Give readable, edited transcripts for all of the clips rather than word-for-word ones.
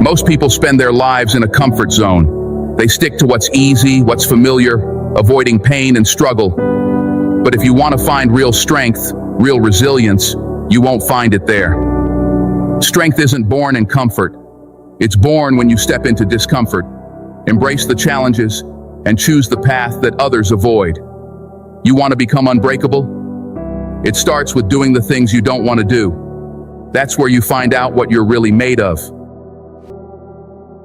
Most people spend their lives in a comfort zone. They stick to what's easy, what's familiar, avoiding pain and struggle. But if you want to find real strength, real resilience, you won't find it there. Strength isn't born in comfort. It's born when you step into discomfort, embrace the challenges, and choose the path that others avoid. You want to become unbreakable? It starts with doing the things you don't want to do. That's where you find out what you're really made of.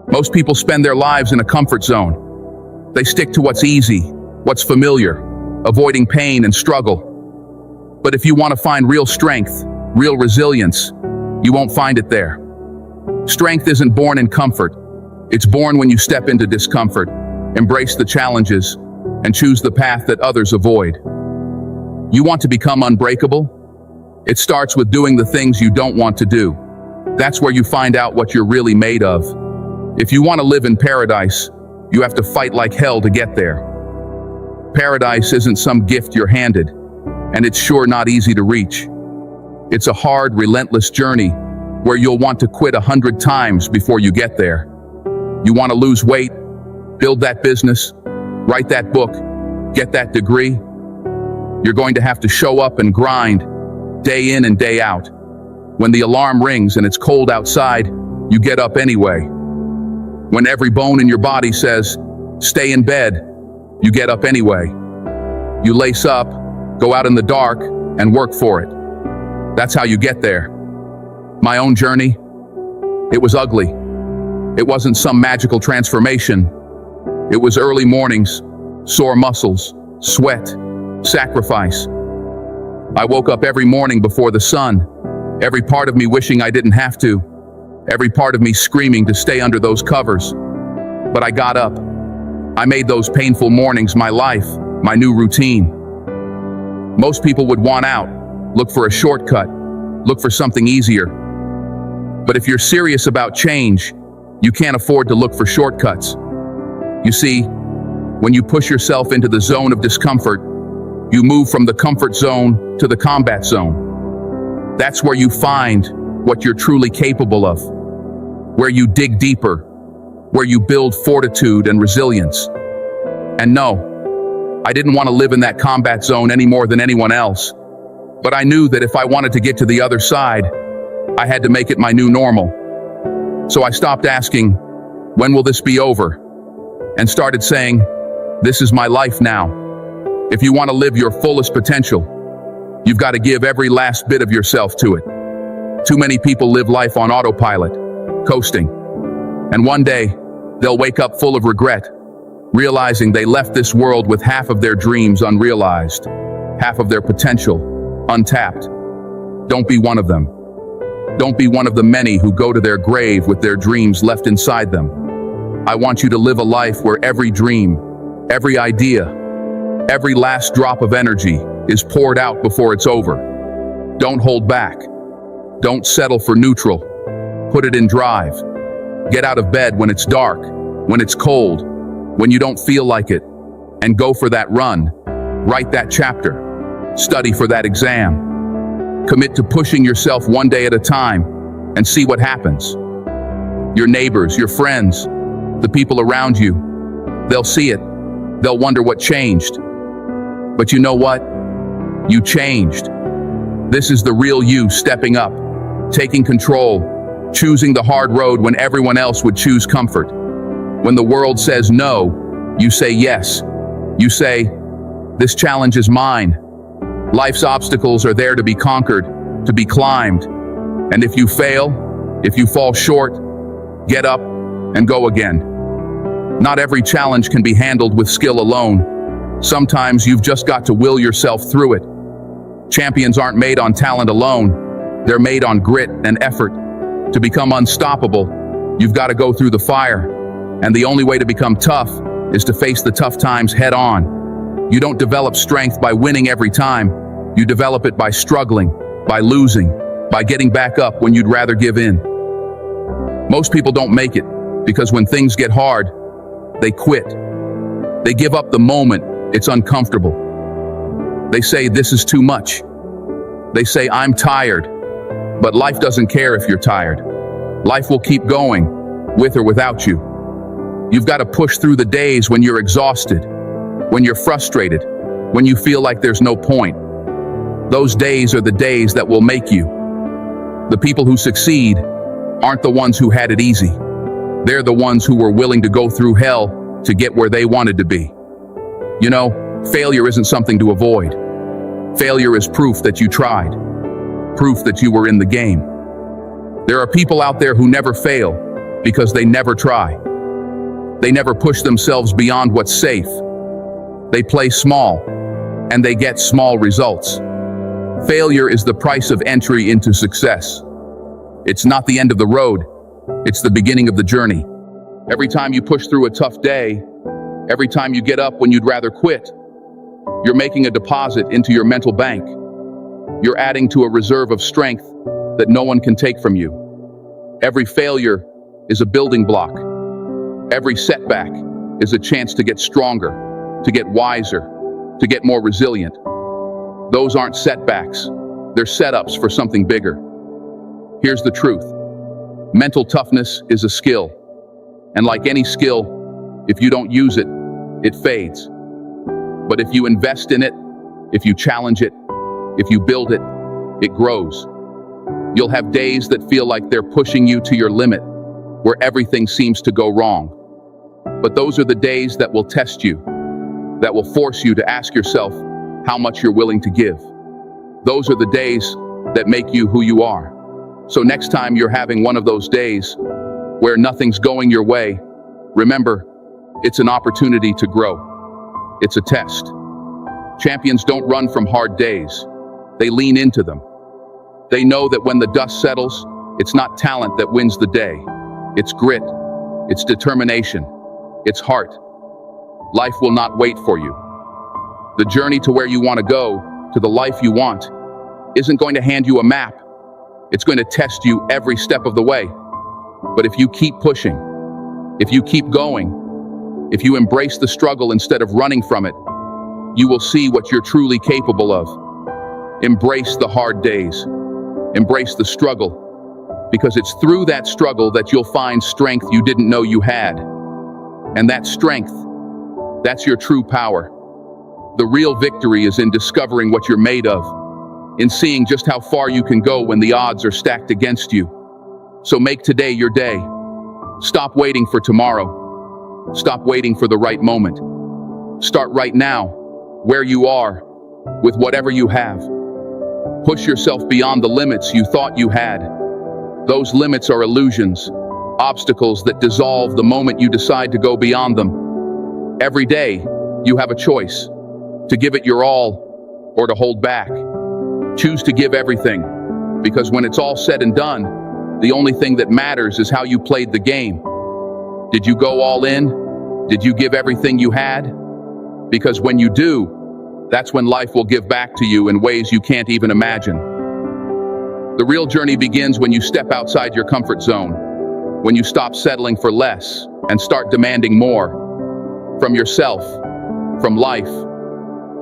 Most people spend their lives in a comfort zone. They stick to what's easy, what's familiar, avoiding pain and struggle. But if you want to find real strength, real resilience, you won't find it there. Strength isn't born in comfort. It's born when you step into discomfort, embrace the challenges, and choose the path that others avoid. You want to become unbreakable? It starts with doing the things you don't want to do. That's where you find out what you're really made of. If you want to live in paradise, you have to fight like hell to get there. Paradise isn't some gift you're handed, and it's sure not easy to reach. It's a hard, relentless journey where you'll want to quit 100 times before you get there. You want to lose weight, build that business, write that book, get that degree. You're going to have to show up and grind, day in and day out. When the alarm rings and it's cold outside, you get up anyway. When every bone in your body says, stay in bed, you get up anyway. You lace up, go out in the dark, and work for it. That's how you get there. My own journey, it was ugly. It wasn't some magical transformation. It was early mornings, sore muscles, sweat, sacrifice. I woke up every morning before the sun, every part of me wishing I didn't have to, every part of me screaming to stay under those covers. But I got up. I made those painful mornings my life, my new routine. Most people would want out, look for a shortcut, look for something easier. But if you're serious about change, you can't afford to look for shortcuts. You see, when you push yourself into the zone of discomfort, you move from the comfort zone to the combat zone. That's where you find what you're truly capable of, where you dig deeper, where you build fortitude and resilience. And no, I didn't want to live in that combat zone any more than anyone else. But I knew that if I wanted to get to the other side, I had to make it my new normal. So I stopped asking, when will this be over? And started saying, this is my life now. If you want to live your fullest potential, you've got to give every last bit of yourself to it. Too many people live life on autopilot, coasting. And one day, they'll wake up full of regret, realizing they left this world with half of their dreams unrealized, half of their potential untapped. Don't be one of them. Don't be one of the many who go to their grave with their dreams left inside them. I want you to live a life where every dream, every idea, every last drop of energy is poured out before it's over. Don't hold back. Don't settle for neutral. Put it in drive. Get out of bed when it's dark, when it's cold, when you don't feel like it, and go for that run. Write that chapter. Study for that exam. Commit to pushing yourself one day at a time and see what happens. Your neighbors, your friends, the people around you, they'll see it. They'll wonder what changed. But you know what? You changed. This is the real you stepping up, taking control, choosing the hard road when everyone else would choose comfort. When the world says no, you say yes. You say, this challenge is mine. Life's obstacles are there to be conquered, to be climbed. And if you fail, if you fall short, get up and go again. Not every challenge can be handled with skill alone. Sometimes you've just got to will yourself through it. Champions aren't made on talent alone. They're made on grit and effort. To become unstoppable, you've got to go through the fire. And the only way to become tough is to face the tough times head on. You don't develop strength by winning every time. You develop it by struggling, by losing, by getting back up when you'd rather give in. Most people don't make it because when things get hard, they quit. They give up the moment it's uncomfortable. They say, this is too much. They say, I'm tired. But life doesn't care if you're tired. Life will keep going. with or without you. You've got to push through the days when you're exhausted, when you're frustrated, when you feel like there's no point. Those days are the days that will make you. The people who succeed aren't the ones who had it easy. They're the ones who were willing to go through hell to get where they wanted to be. You know, failure isn't something to avoid. Failure is proof that you tried, proof that you were in the game. There are people out there who never fail because they never try. They never push themselves beyond what's safe. They play small, and they get small results. Failure is the price of entry into success. It's not the end of the road, it's the beginning of the journey. Every time you push through a tough day, every time you get up when you'd rather quit, you're making a deposit into your mental bank. You're adding to a reserve of strength that no one can take from you. Every failure is a building block. Every setback is a chance to get stronger, to get wiser, to get more resilient. Those aren't setbacks. They're setups for something bigger. Here's the truth. Mental toughness is a skill. And like any skill, if you don't use it, it fades. But if you invest in it, if you challenge it, if you build it, it grows. You'll have days that feel like they're pushing you to your limit, where everything seems to go wrong. But those are the days that will test you, that will force you to ask yourself how much you're willing to give. Those are the days that make you who you are. So next time you're having one of those days where nothing's going your way, remember, it's an opportunity to grow. It's a test. Champions don't run from hard days. They lean into them. They know that when the dust settles, it's not talent that wins the day. It's grit. It's determination. It's heart. Life will not wait for you. The journey to where you want to go, to the life you want, isn't going to hand you a map. It's going to test you every step of the way. But if you keep pushing, if you keep going, if you embrace the struggle instead of running from it, you will see what you're truly capable of. Embrace the hard days. Embrace the struggle, because it's through that struggle that you'll find strength you didn't know you had. And that strength, that's your true power. The real victory is in discovering what you're made of, in seeing just how far you can go when the odds are stacked against you. So make today your day. Stop waiting for tomorrow. Stop waiting for the right moment. Start right now, where you are, with whatever you have. Push yourself beyond the limits you thought you had. Those limits are illusions, obstacles that dissolve the moment you decide to go beyond them. Every day, you have a choice: to give it your all or to hold back. Choose to give everything, because when it's all said and done, the only thing that matters is how you played the game. Did you go all in? Did you give everything you had? Because when you do, that's when life will give back to you in ways you can't even imagine. The real journey begins when you step outside your comfort zone, when you stop settling for less and start demanding more from yourself, from life,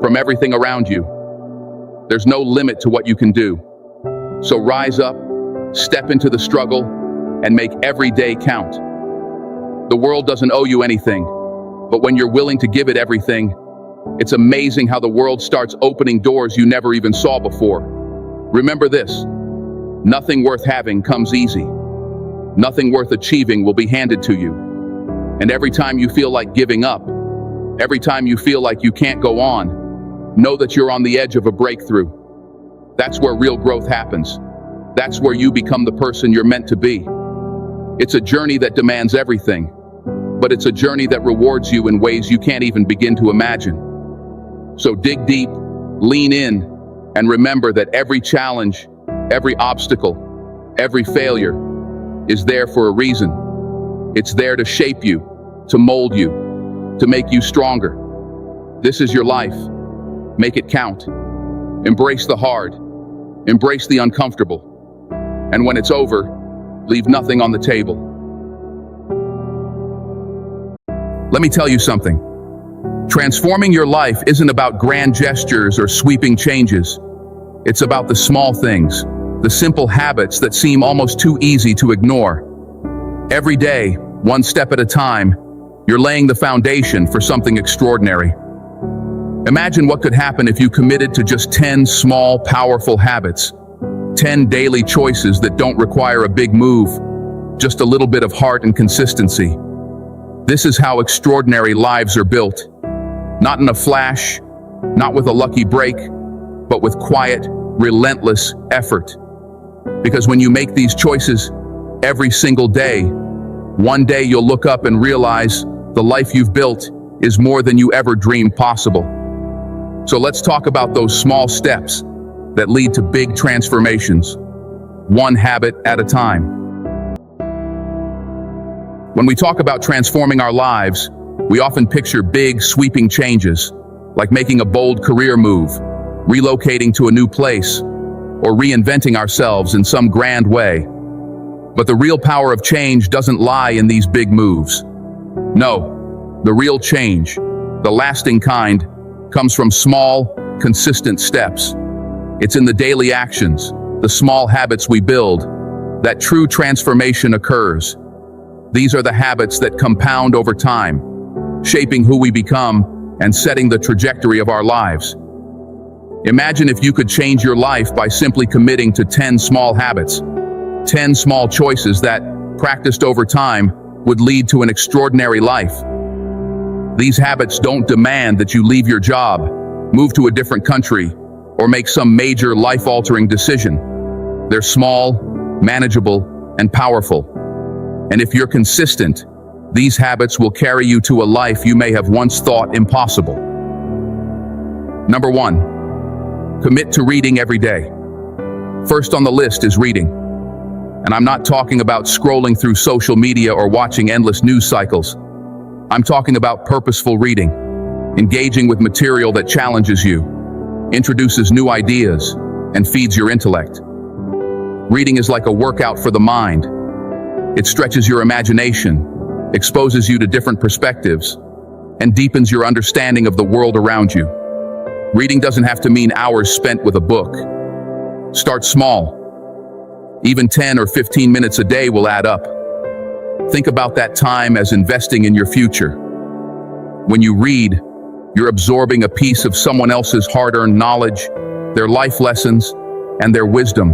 from everything around you. There's no limit to what you can do. So rise up, step into the struggle, and make every day count. The world doesn't owe you anything, but when you're willing to give it everything, it's amazing how the world starts opening doors you never even saw before. Remember this: nothing worth having comes easy. Nothing worth achieving will be handed to you. And every time you feel like giving up, every time you feel like you can't go on, know that you're on the edge of a breakthrough. That's where real growth happens. That's where you become the person you're meant to be. It's a journey that demands everything, but it's a journey that rewards you in ways you can't even begin to imagine. So dig deep, lean in, and remember that every challenge, every obstacle, every failure is there for a reason. It's there to shape you, to mold you, to make you stronger. This is your life. Make it count. Embrace the hard. Embrace the uncomfortable. And when it's over, leave nothing on the table. Let me tell you something. Transforming your life isn't about grand gestures or sweeping changes. It's about the small things, the simple habits that seem almost too easy to ignore. Every day, One step at a time, you're laying the foundation for something extraordinary. Imagine what could happen if you committed to just 10 small, powerful habits. 10 daily choices that don't require a big move, just a little bit of heart and consistency. This is how extraordinary lives are built. Not in a flash, not with a lucky break, but with quiet, relentless effort. Because when you make these choices every single day, one day you'll look up and realize the life you've built is more than you ever dreamed possible. So let's talk about those small steps that lead to big transformations, one habit at a time. When we talk about transforming our lives, we often picture big, sweeping changes, like making a bold career move, relocating to a new place, or reinventing ourselves in some grand way. But the real power of change doesn't lie in these big moves. No, the real change, the lasting kind, comes from small, consistent steps. It's in the daily actions, the small habits we build, that true transformation occurs. These are the habits that compound over time, shaping who we become and setting the trajectory of our lives. Imagine if you could change your life by simply committing to 10 small habits, 10 small choices that, practiced over time, would lead to an extraordinary life. These habits don't demand that you leave your job, move to a different country, or make some major life-altering decision. They're small, manageable, and powerful. And if you're consistent, these habits will carry you to a life you may have once thought impossible. Number 1, commit to reading every day. First on the list is reading. And I'm not talking about scrolling through social media or watching endless news cycles. I'm talking about purposeful reading, engaging with material that challenges you, introduces new ideas, and feeds your intellect. Reading is like a workout for the mind. It stretches your imagination, exposes you to different perspectives, and deepens your understanding of the world around you. Reading doesn't have to mean hours spent with a book. Start small. Even 10 or 15 minutes a day will add up. Think about that time as investing in your future. When you read, you're absorbing a piece of someone else's hard-earned knowledge, their life lessons, and their wisdom.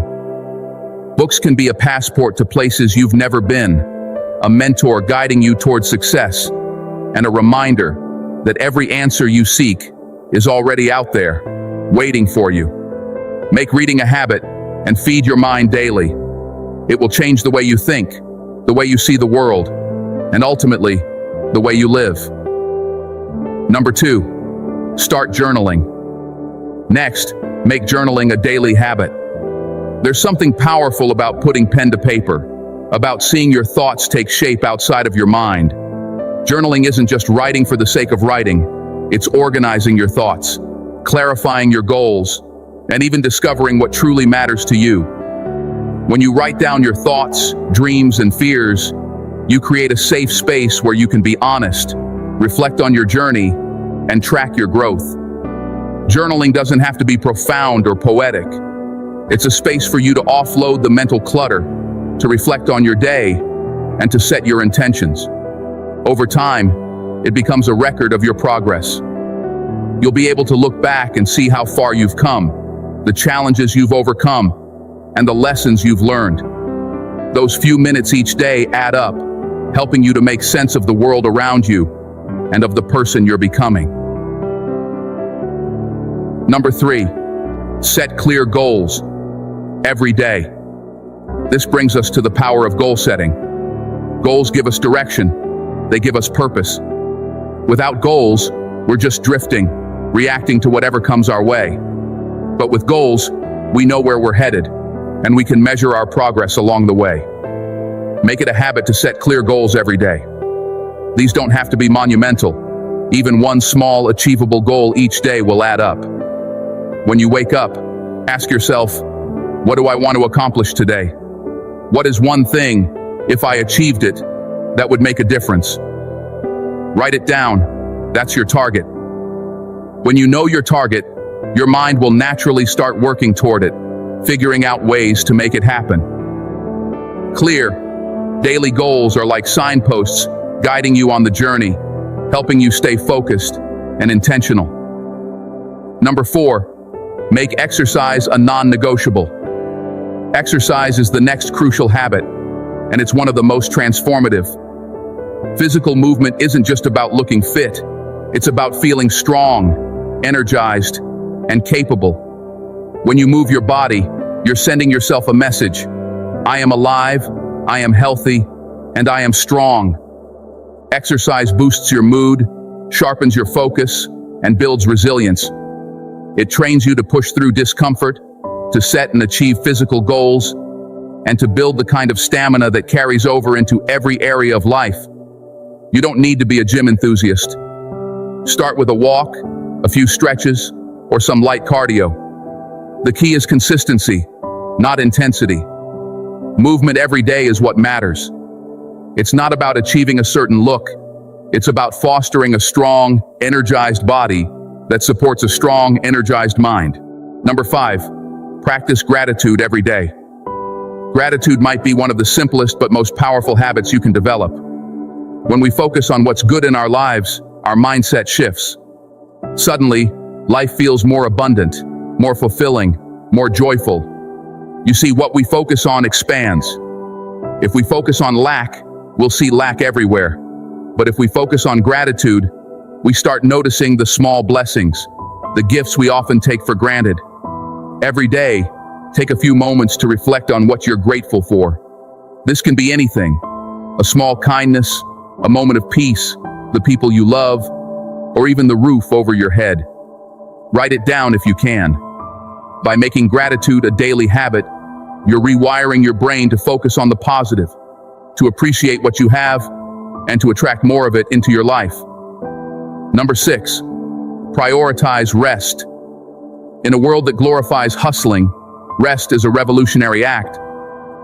Books can be a passport to places you've never been, a mentor guiding you towards success, and a reminder that every answer you seek is already out there, waiting for you. Make reading a habit and feed your mind daily. It will change the way you think, the way you see the world, and ultimately, the way you live. Number 2, start journaling. Next, make journaling a daily habit. There's something powerful about putting pen to paper, about seeing your thoughts take shape outside of your mind. Journaling isn't just writing for the sake of writing, it's organizing your thoughts, clarifying your goals, and even discovering what truly matters to you. When you write down your thoughts, dreams, and fears, you create a safe space where you can be honest, reflect on your journey, and track your growth. Journaling doesn't have to be profound or poetic. It's a space for you to offload the mental clutter, to reflect on your day, and to set your intentions. Over time, it becomes a record of your progress. You'll be able to look back and see how far you've come, the challenges you've overcome, and the lessons you've learned. Those few minutes each day add up, helping you to make sense of the world around you and of the person you're becoming. Number 3, set clear goals every day. This brings us to the power of goal setting. Goals give us direction. They give us purpose. Without goals, we're just drifting, reacting to whatever comes our way. But with goals, we know where we're headed, and we can measure our progress along the way. Make it a habit to set clear goals every day. These don't have to be monumental. Even one small, achievable goal each day will add up. When you wake up, ask yourself, what do I want to accomplish today? What is one thing, if I achieved it, that would make a difference? Write it down. That's your target. When you know your target, your mind will naturally start working toward it, figuring out ways to make it happen. Clear Daily goals are like signposts guiding you on the journey, helping you stay focused and intentional. Number 4, make exercise a non-negotiable. Exercise is the next crucial habit, and it's one of the most transformative. Physical movement isn't just about looking fit, it's about feeling strong, energized, and capable. When you move your body, you're sending yourself a message. I am alive, I am healthy, and I am strong. Exercise boosts your mood, sharpens your focus, and builds resilience. It trains you to push through discomfort, to set and achieve physical goals, and to build the kind of stamina that carries over into every area of life. You don't need to be a gym enthusiast. Start with a walk, a few stretches, or some light cardio. The key is consistency, not intensity. Movement every day is what matters. It's not about achieving a certain look. It's about fostering a strong, energized body that supports a strong, energized mind. Number 5, practice gratitude every day. Gratitude might be one of the simplest but most powerful habits you can develop. When we focus on what's good in our lives, our mindset shifts. Suddenly, life feels more abundant, more fulfilling, more joyful. You see, what we focus on expands. If we focus on lack, we'll see lack everywhere. But if we focus on gratitude, we start noticing the small blessings, the gifts we often take for granted. Every day, take a few moments to reflect on what you're grateful for. This can be anything: a small kindness, a moment of peace, the people you love, or even the roof over your head. Write it down if you can. By making gratitude a daily habit, you're rewiring your brain to focus on the positive, to appreciate what you have, and to attract more of it into your life. Number 6, prioritize rest. In a world that glorifies hustling, rest is a revolutionary act.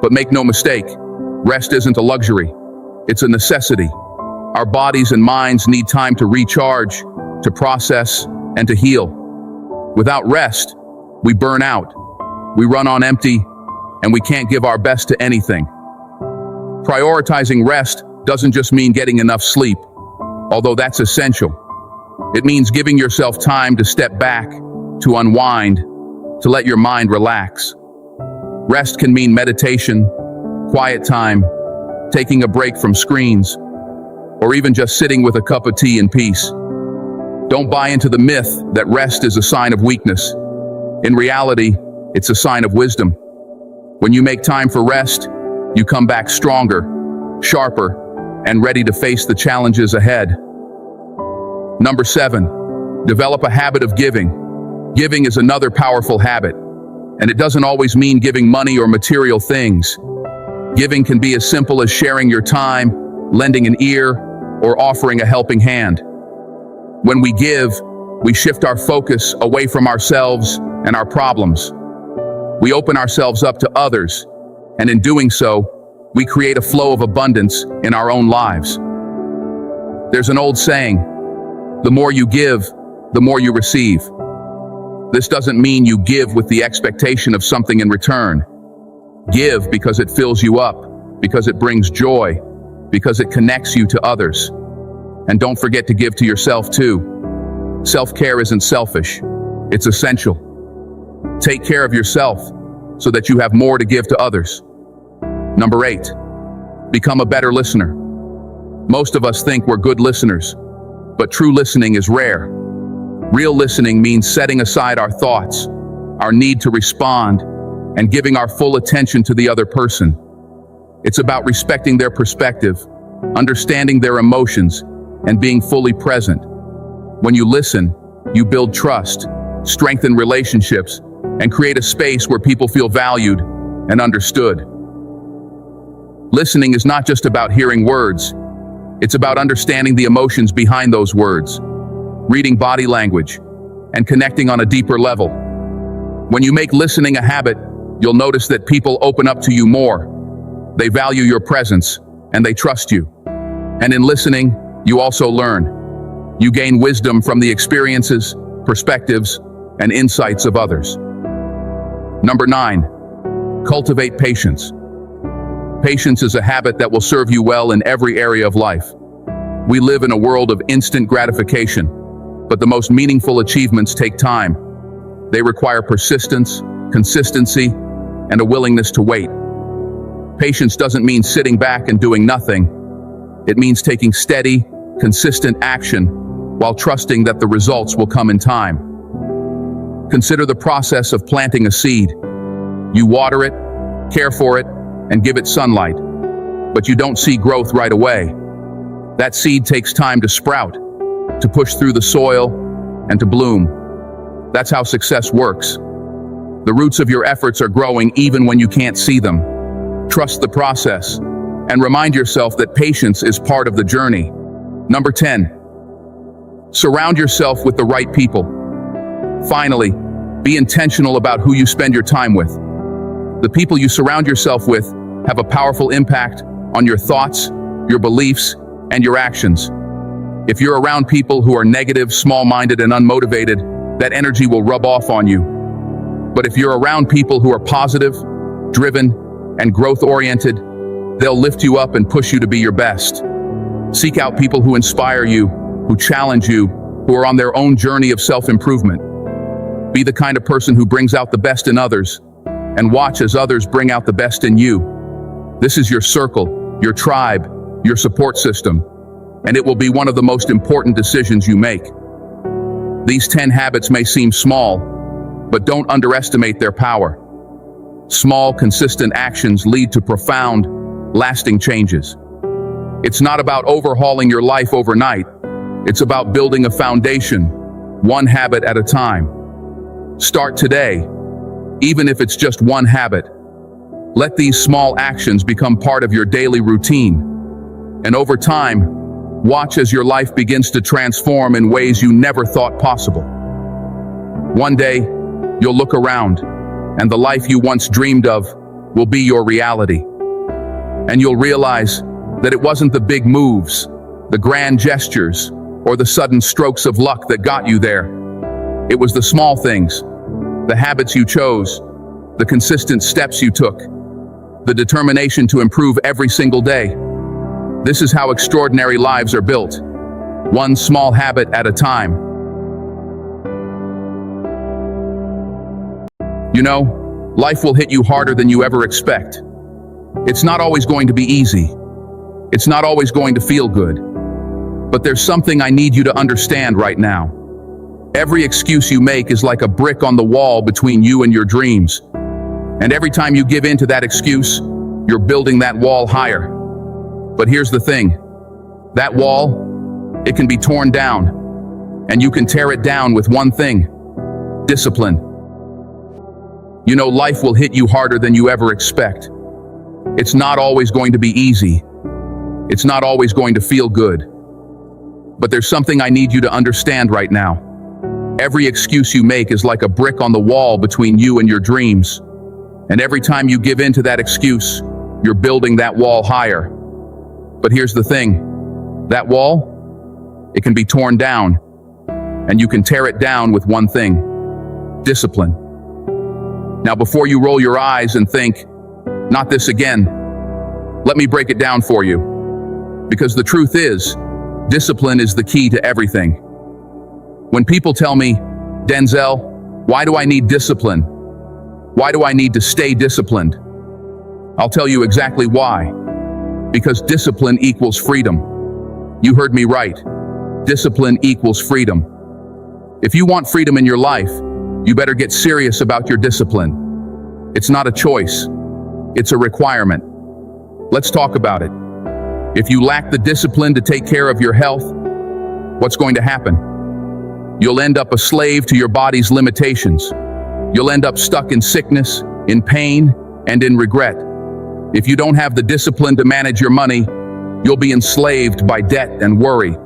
But make no mistake, rest isn't a luxury. It's a necessity. Our bodies and minds need time to recharge, to process, and to heal. Without rest, we burn out, we run on empty, and we can't give our best to anything. Prioritizing rest doesn't just mean getting enough sleep, although that's essential. It means giving yourself time to step back, to unwind, to let your mind relax. Rest can mean meditation, quiet time, taking a break from screens, or even just sitting with a cup of tea in peace. Don't buy into the myth that rest is a sign of weakness. In reality, it's a sign of wisdom. When you make time for rest, you come back stronger, sharper, and ready to face the challenges ahead. Number 7, develop a habit of giving. Giving is another powerful habit, and it doesn't always mean giving money or material things. Giving can be as simple as sharing your time, lending an ear, or offering a helping hand. When we give, we shift our focus away from ourselves and our problems. We open ourselves up to others, and in doing so, we create a flow of abundance in our own lives. There's an old saying, the more you give, the more you receive. This doesn't mean you give with the expectation of something in return. Give because it fills you up, because it brings joy, because it connects you to others. And don't forget to give to yourself too. Self-care isn't selfish, it's essential. Take care of yourself so that you have more to give to others. Number 8, become a better listener. Most of us think we're good listeners, but true listening is rare. Real listening means setting aside our thoughts, our need to respond, and giving our full attention to the other person. It's about respecting their perspective, understanding their emotions, and being fully present. When you listen, you build trust, strengthen relationships, and create a space where people feel valued and understood. Listening is not just about hearing words, it's about understanding the emotions behind those words, reading body language, and connecting on a deeper level. When you make listening a habit, you'll notice that people open up to you more. They value your presence, and they trust you. And in listening, you also learn. You gain wisdom from the experiences, perspectives, and insights of others. Number 9, cultivate patience. Patience is a habit that will serve you well in every area of life. We live in a world of instant gratification, but the most meaningful achievements take time. They require persistence, consistency, and a willingness to wait. Patience doesn't mean sitting back and doing nothing. It means taking steady, consistent action while trusting that the results will come in time. Consider the process of planting a seed. You water it, care for it, and give it sunlight, but you don't see growth right away. That seed takes time to sprout, to push through the soil, and to bloom. That's how success works. The roots of your efforts are growing even when you can't see them. Trust the process, and remind yourself that patience is part of the journey. Number 10. Surround yourself with the right people. Finally, be intentional about who you spend your time with. The people you surround yourself with have a powerful impact on your thoughts, your beliefs, and your actions. If you're around people who are negative, small-minded, and unmotivated, that energy will rub off on you. But if you're around people who are positive, driven, and growth-oriented, they'll lift you up and push you to be your best. Seek out people who inspire you, who challenge you, who are on their own journey of self-improvement. Be the kind of person who brings out the best in others, and watch as others bring out the best in you. This is your circle, your tribe, your support system, and it will be one of the most important decisions you make. These 10 habits may seem small, but don't underestimate their power. Small, consistent actions lead to profound, lasting changes. It's not about overhauling your life overnight. It's about building a foundation, one habit at a time. Start today, even if it's just one habit. Let these small actions become part of your daily routine. And over time, watch as your life begins to transform in ways you never thought possible. One day, you'll look around, and the life you once dreamed of will be your reality. And you'll realize that it wasn't the big moves, the grand gestures, or the sudden strokes of luck that got you there. It was the small things, the habits you chose, the consistent steps you took, the determination to improve every single day. This is how extraordinary lives are built, one small habit at a time. You know, life will hit you harder than you ever expect. It's not always going to be easy. It's not always going to feel good. But there's something I need you to understand right now. Every excuse you make is like a brick on the wall between you and your dreams. And every time you give in to that excuse, you're building that wall higher. But here's the thing. That wall, it can be torn down. And you can tear it down with one thing: discipline. You know, life will hit you harder than you ever expect. It's not always going to be easy. It's not always going to feel good. But there's something I need you to understand right now. Every excuse you make is like a brick on the wall between you and your dreams. And every time you give in to that excuse, you're building that wall higher. But here's the thing. That wall, it can be torn down. And you can tear it down with one thing: discipline. Now, before you roll your eyes and think, "Not this again," let me break it down for you. Because the truth is, discipline is the key to everything. When people tell me, "Denzel, why do I need discipline? Why do I need to stay disciplined?" I'll tell you exactly why. Because discipline equals freedom. You heard me right. Discipline equals freedom. If you want freedom in your life, you better get serious about your discipline. It's not a choice. It's a requirement. Let's talk about it. If you lack the discipline to take care of your health, what's going to happen? You'll end up a slave to your body's limitations. You'll end up stuck in sickness, in pain, and in regret. If you don't have the discipline to manage your money, you'll be enslaved by debt and worry.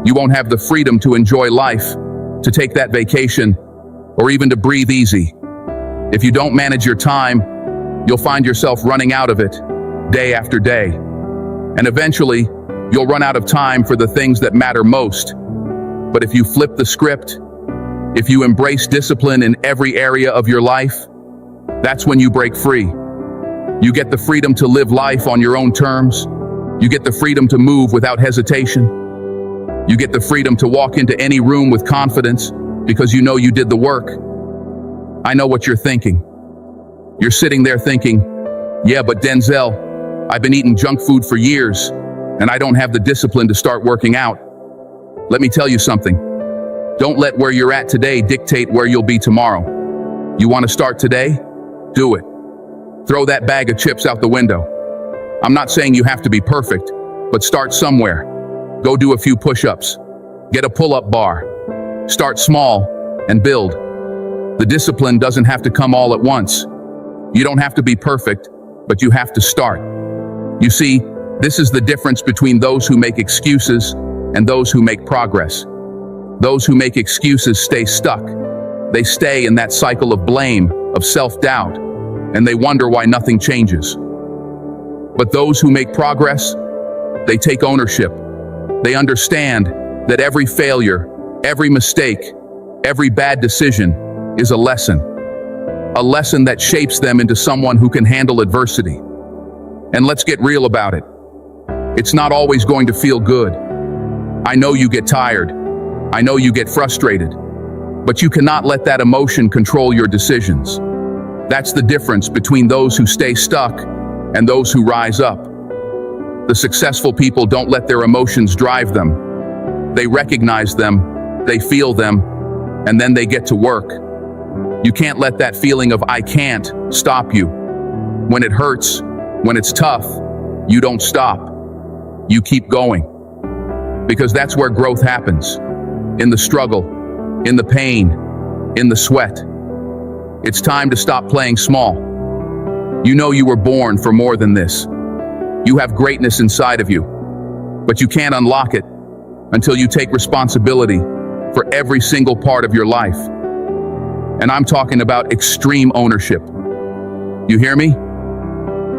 You won't have the freedom to enjoy life, to take that vacation, or even to breathe easy. If you don't manage your time, you'll find yourself running out of it, day after day. And eventually, you'll run out of time for the things that matter most. But if you flip the script, if you embrace discipline in every area of your life, that's when you break free. You get the freedom to live life on your own terms. You get the freedom to move without hesitation. You get the freedom to walk into any room with confidence because you know you did the work. I know what you're thinking. You're sitting there thinking, yeah, but Denzel, I've been eating junk food for years and I don't have the discipline to start working out. Let me tell you something. Don't let where you're at today dictate where you'll be tomorrow. You want to start today? Do it. Throw that bag of chips out the window. I'm not saying you have to be perfect, but start somewhere. Go do a few push-ups. Get a pull-up bar. Start small and build. The discipline doesn't have to come all at once. You don't have to be perfect, but you have to start. You see, this is the difference between those who make excuses and those who make progress. Those who make excuses stay stuck. They stay in that cycle of blame, of self-doubt, and they wonder why nothing changes. But those who make progress, they take ownership. They understand that every failure, every mistake, every bad decision is a lesson that shapes them into someone who can handle adversity. And let's get real about it. It's not always going to feel good. I know you get tired. I know you get frustrated. But you cannot let that emotion control your decisions. That's the difference between those who stay stuck and those who rise up. The successful people don't let their emotions drive them. They recognize them, they feel them, and then they get to work. You can't let that feeling of "I can't" stop you. When it hurts, when it's tough, you don't stop. You keep going. Because that's where growth happens. In the struggle, in the pain, in the sweat. It's time to stop playing small. You know you were born for more than this. You have greatness inside of you, but you can't unlock it until you take responsibility for every single part of your life. And I'm talking about extreme ownership. You hear me?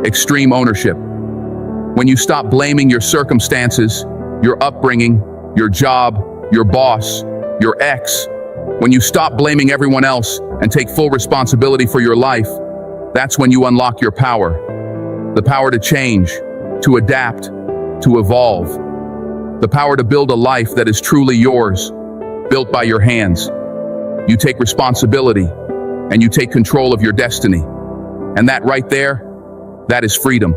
Extreme ownership. When you stop blaming your circumstances, your upbringing, your job, your boss, your ex, when you stop blaming everyone else and take full responsibility for your life, that's when you unlock your power. The power to change, to adapt, to evolve. The power to build a life that is truly yours, built by your hands. You take responsibility and you take control of your destiny. And that right there, that is freedom.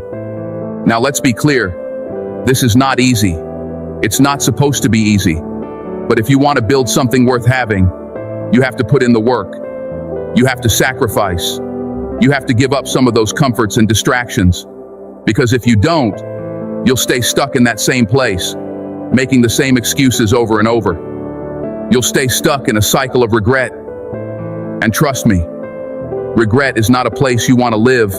Now let's be clear, this is not easy. It's not supposed to be easy. But if you want to build something worth having, you have to put in the work. You have to sacrifice. You have to give up some of those comforts and distractions. Because if you don't, you'll stay stuck in that same place, making the same excuses over and over. You'll stay stuck in a cycle of regret. And trust me, regret is not a place you want to live.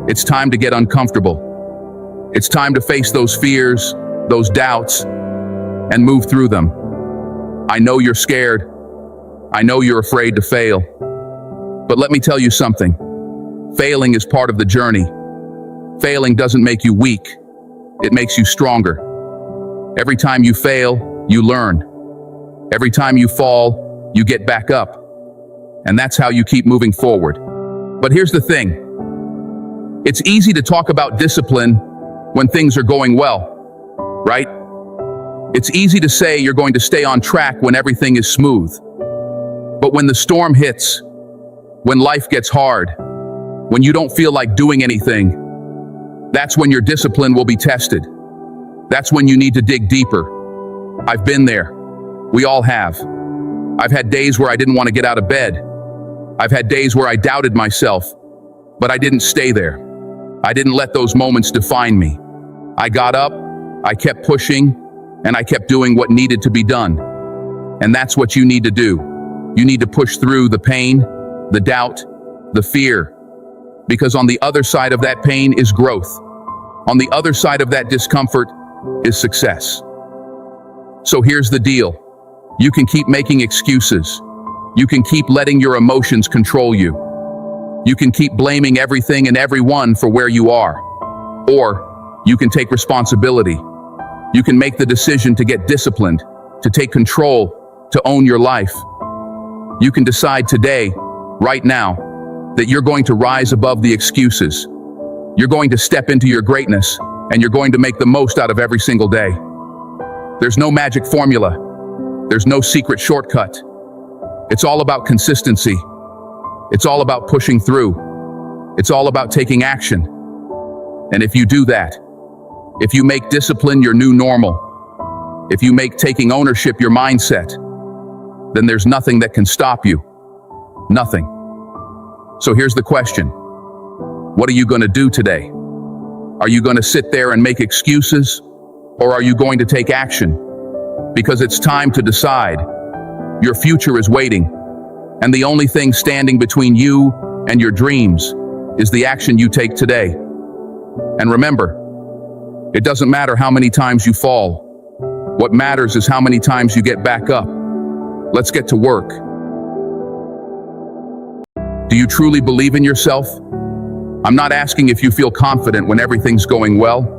It's time to get uncomfortable. It's time to face those fears, those doubts, and move through them. I know you're scared. I know you're afraid to fail. But let me tell you something. Failing is part of the journey. Failing doesn't make you weak. It makes you stronger. Every time you fail, you learn. Every time you fall, you get back up. And that's how you keep moving forward. But here's the thing. It's easy to talk about discipline when things are going well, right? It's easy to say you're going to stay on track when everything is smooth. But when the storm hits, when life gets hard, when you don't feel like doing anything, that's when your discipline will be tested. That's when you need to dig deeper. I've been there. We all have. I've had days where I didn't want to get out of bed. I've had days where I doubted myself, but I didn't stay there. I didn't let those moments define me. I got up, I kept pushing, and I kept doing what needed to be done. And that's what you need to do. You need to push through the pain, the doubt, the fear. Because on the other side of that pain is growth. On the other side of that discomfort is success. So here's the deal. You can keep making excuses. You can keep letting your emotions control you. You can keep blaming everything and everyone for where you are. Or you can take responsibility. You can make the decision to get disciplined, to take control, to own your life. You can decide today, right now, that you're going to rise above the excuses. You're going to step into your greatness, and you're going to make the most out of every single day. There's no magic formula. There's no secret shortcut. It's all about consistency. It's all about pushing through. It's all about taking action. And if you do that, if you make discipline your new normal, if you make taking ownership your mindset, then there's nothing that can stop you. Nothing. So here's the question. What are you going to do today? Are you going to sit there and make excuses? Or are you going to take action? Because it's time to decide. Your future is waiting, and the only thing standing between you and your dreams is the action you take today. And remember, it doesn't matter how many times you fall. What matters is how many times you get back up. Let's get to work. Do you truly believe in yourself? I'm not asking if you feel confident when everything's going well.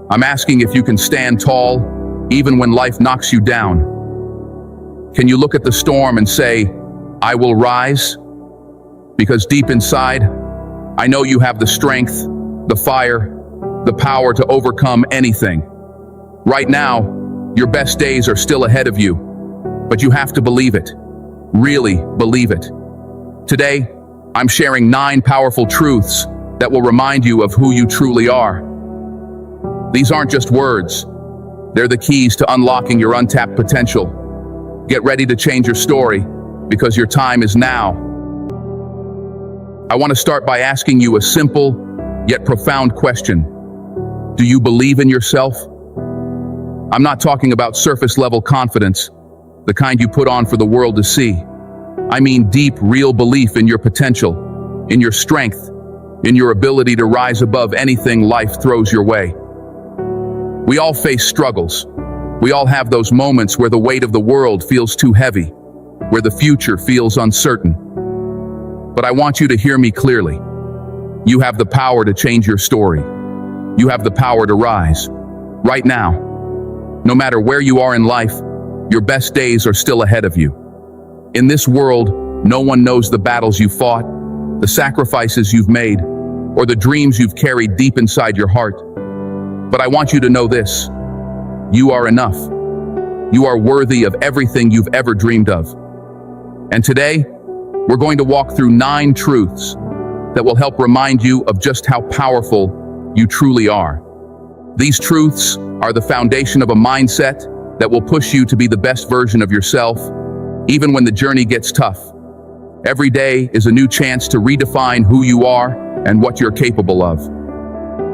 I'm asking if you can stand tall, even when life knocks you down. Can you look at the storm and say, I will rise? Because deep inside, I know you have the strength, the fire, the power to overcome anything. Right now, your best days are still ahead of you, but you have to believe it. Really believe it. Today, I'm sharing 9 powerful truths that will remind you of who you truly are. These aren't just words. They're the keys to unlocking your untapped potential. Get ready to change your story, because your time is now. I want to start by asking you a simple, yet profound question. Do you believe in yourself? I'm not talking about surface-level confidence, the kind you put on for the world to see. I mean deep, real belief in your potential, in your strength, in your ability to rise above anything life throws your way. We all face struggles. We all have those moments where the weight of the world feels too heavy, where the future feels uncertain. But I want you to hear me clearly. You have the power to change your story. You have the power to rise. Right now. No matter where you are in life, your best days are still ahead of you. In this world, no one knows the battles you fought, the sacrifices you've made, or the dreams you've carried deep inside your heart. But I want you to know this. You are enough. You are worthy of everything you've ever dreamed of. And today, we're going to walk through 9 truths that will help remind you of just how powerful you truly are. These truths are the foundation of a mindset that will push you to be the best version of yourself, even when the journey gets tough. Every day is a new chance to redefine who you are and what you're capable of.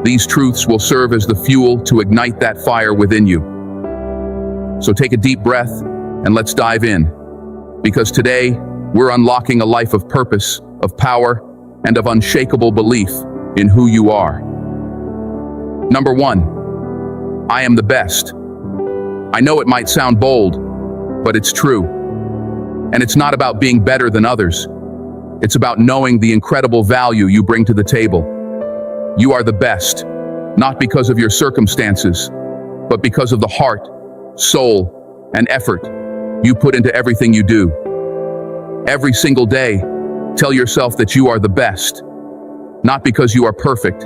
These truths will serve as the fuel to ignite that fire within you. So take a deep breath and let's dive in. Because today, we're unlocking a life of purpose, of power, and of unshakable belief in who you are. Number 1, I am the best. I know it might sound bold, but it's true. And it's not about being better than others. It's about knowing the incredible value you bring to the table. You are the best, not because of your circumstances, but because of the heart, soul, and effort you put into everything you do. Every single day, tell yourself that you are the best, not because you are perfect,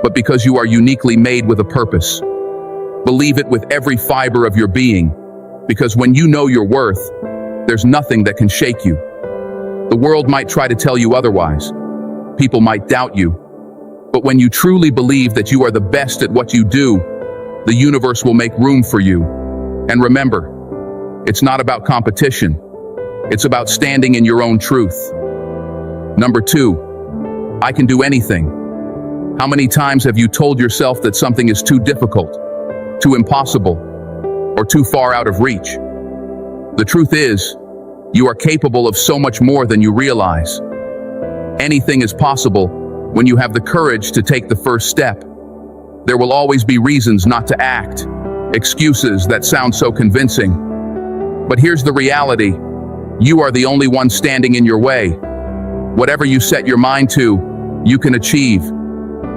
but because you are uniquely made with a purpose. Believe it with every fiber of your being, because when you know your worth, there's nothing that can shake you. The world might try to tell you otherwise. People might doubt you. But when you truly believe that you are the best at what you do, the universe will make room for you. And remember, it's not about competition. It's about standing in your own truth. Number 2, I can do anything. How many times have you told yourself that something is too difficult, too impossible, or too far out of reach? The truth is, you are capable of so much more than you realize. Anything is possible when you have the courage to take the first step. There will always be reasons not to act, excuses that sound so convincing. But here's the reality. You are the only one standing in your way. Whatever you set your mind to, you can achieve.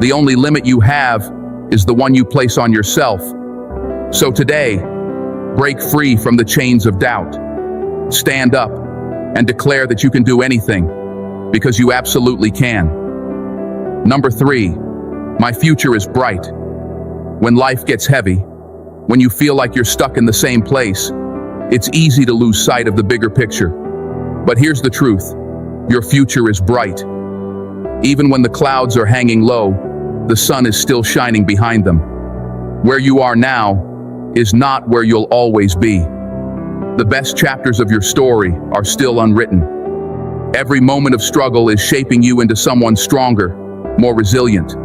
The only limit you have is the one you place on yourself. So today, break free from the chains of doubt. Stand up and declare that you can do anything, because you absolutely can. Number 3, My future is bright. When life gets heavy, when you feel like you're stuck in the same place, it's easy to lose sight of the bigger picture. But here's the truth. Your future is bright. Even when the clouds are hanging low, the sun is still shining behind them. Where you are now is not where you'll always be. The best chapters of your story are still unwritten. Every moment of struggle is shaping you into someone stronger, more resilient.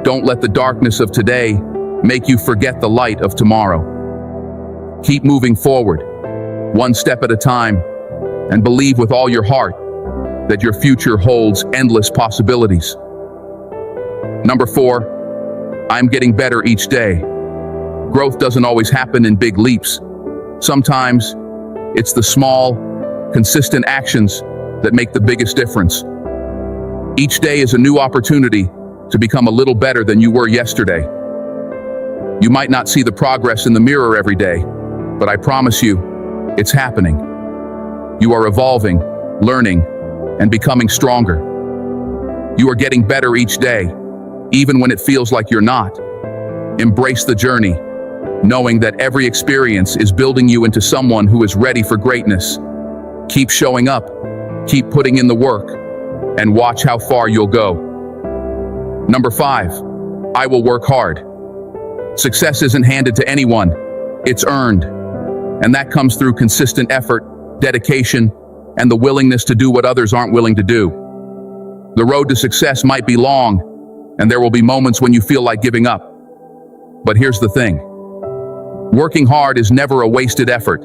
Don't let the darkness of today make you forget the light of tomorrow. Keep moving forward, one step at a time, and believe with all your heart that your future holds endless possibilities. Number 4, I'm getting better each day. Growth doesn't always happen in big leaps. Sometimes it's the small, consistent actions that make the biggest difference. Each day is a new opportunity to become a little better than you were yesterday. You might not see the progress in the mirror every day, but I promise you, it's happening. You are evolving, learning, and becoming stronger. You are getting better each day, even when it feels like you're not. Embrace the journey, knowing that every experience is building you into someone who is ready for greatness. Keep showing up, keep putting in the work, and watch how far you'll go. Number 5, I will work hard. Success isn't handed to anyone, it's earned. And that comes through consistent effort, dedication, and the willingness to do what others aren't willing to do. The road to success might be long, and there will be moments when you feel like giving up. But here's the thing. Working hard is never a wasted effort.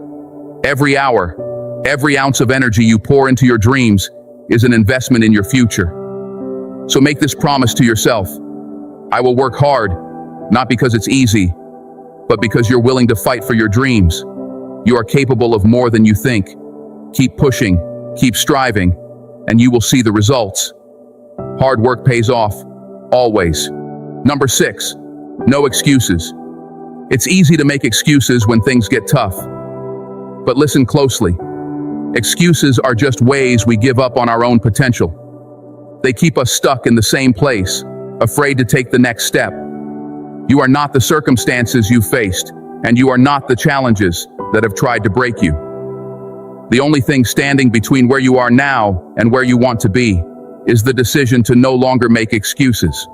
Every hour, every ounce of energy you pour into your dreams is an investment in your future. So make this promise to yourself. I will work hard, not because it's easy, but because you're willing to fight for your dreams. You are capable of more than you think. Keep pushing, keep striving, and you will see the results. Hard work pays off, always. Number 6, no excuses. It's easy to make excuses when things get tough. But listen closely. Excuses are just ways we give up on our own potential. They keep us stuck in the same place, afraid to take the next step. You are not the circumstances you faced, and you are not the challenges that have tried to break you. The only thing standing between where you are now and where you want to be is the decision to no longer make excuses.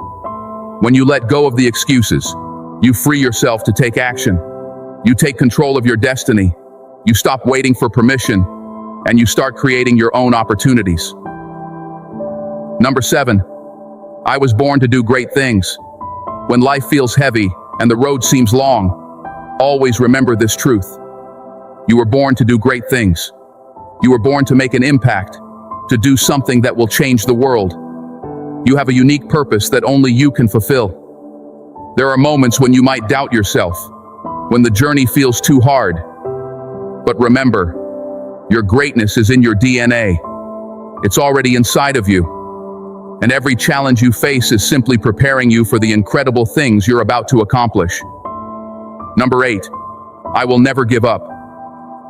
When you let go of the excuses, you free yourself to take action. You take control of your destiny. You stop waiting for permission, and you start creating your own opportunities. Number 7, I was born to do great things. When life feels heavy and the road seems long, always remember this truth. You were born to do great things. You were born to make an impact, to do something that will change the world. You have a unique purpose that only you can fulfill. There are moments when you might doubt yourself, when the journey feels too hard. But remember, your greatness is in your DNA. It's already inside of you. And every challenge you face is simply preparing you for the incredible things you're about to accomplish. Number 8, I will never give up.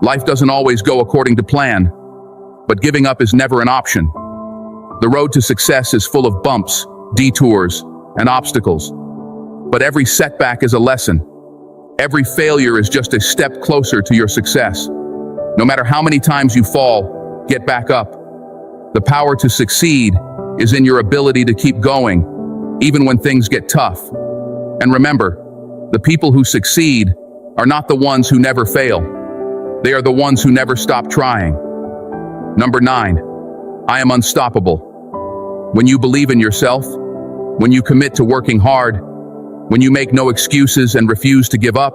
Life doesn't always go according to plan, but giving up is never an option. The road to success is full of bumps, detours, and obstacles. But every setback is a lesson. Every failure is just a step closer to your success. No matter how many times you fall, get back up. The power to succeed is in your ability to keep going, even when things get tough. And remember, the people who succeed are not the ones who never fail. They are the ones who never stop trying. Number 9, I am unstoppable. When you believe in yourself, when you commit to working hard, when you make no excuses and refuse to give up,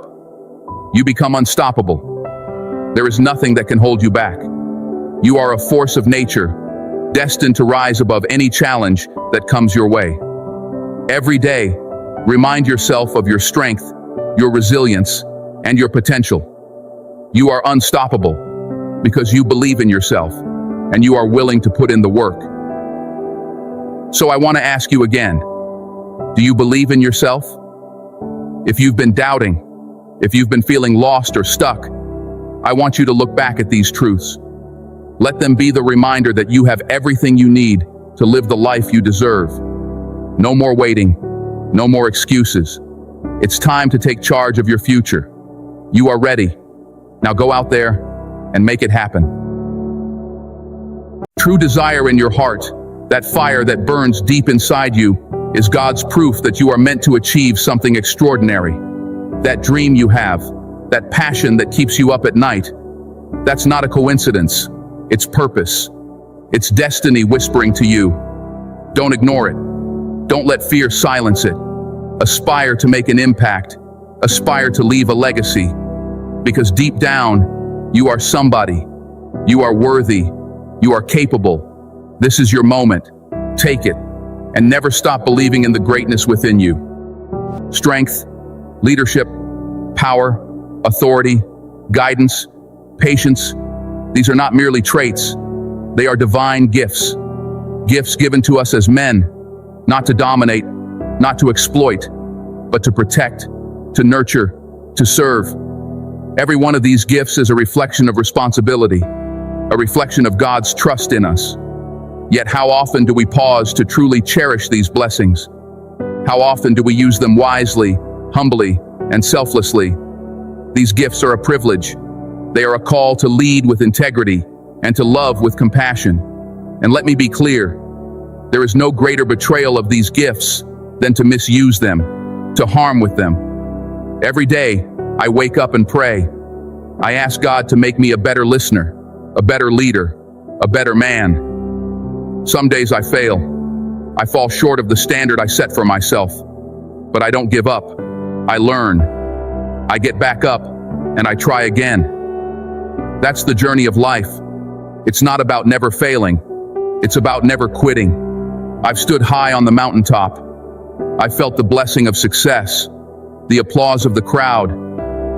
you become unstoppable. There is nothing that can hold you back. You are a force of nature, destined to rise above any challenge that comes your way. Every day, remind yourself of your strength, your resilience, and your potential. You are unstoppable because you believe in yourself and you are willing to put in the work. So I want to ask you again, do you believe in yourself? If you've been doubting, if you've been feeling lost or stuck, I want you to look back at these truths. Let them be the reminder that you have everything you need to live the life you deserve. No more waiting, No more excuses. It's time to take charge of your future. You are ready. Now go out there and make it happen. True desire in your heart, that fire that burns deep inside you, is God's proof that you are meant to achieve something extraordinary. That dream you have, that passion that keeps you up at night, that's not a coincidence. It's purpose. It's destiny whispering to you. Don't ignore it. Don't let fear silence it. Aspire to make an impact. Aspire to leave a legacy. Because deep down, you are somebody. You are worthy. You are capable. This is your moment. Take it. And never stop believing in the greatness within you. Strength, leadership, power, authority, guidance, patience. These are not merely traits. They are divine gifts. Gifts given to us as men, not to dominate, not to exploit, but to protect, to nurture, to serve. Every one of these gifts is a reflection of responsibility, a reflection of God's trust in us. Yet how often do we pause to truly cherish these blessings? How often do we use them wisely, humbly, and selflessly? These gifts are a privilege. They are a call to lead with integrity and to love with compassion. And let me be clear, there is no greater betrayal of these gifts than to misuse them, to harm with them. Every day, I wake up and pray. I ask God to make me a better listener, a better leader, a better man. Some days I fail. I fall short of the standard I set for myself. But I don't give up. I learn. I get back up, and I try again. That's the journey of life. It's not about never failing. It's about never quitting. I've stood high on the mountaintop. I've felt the blessing of success, the applause of the crowd,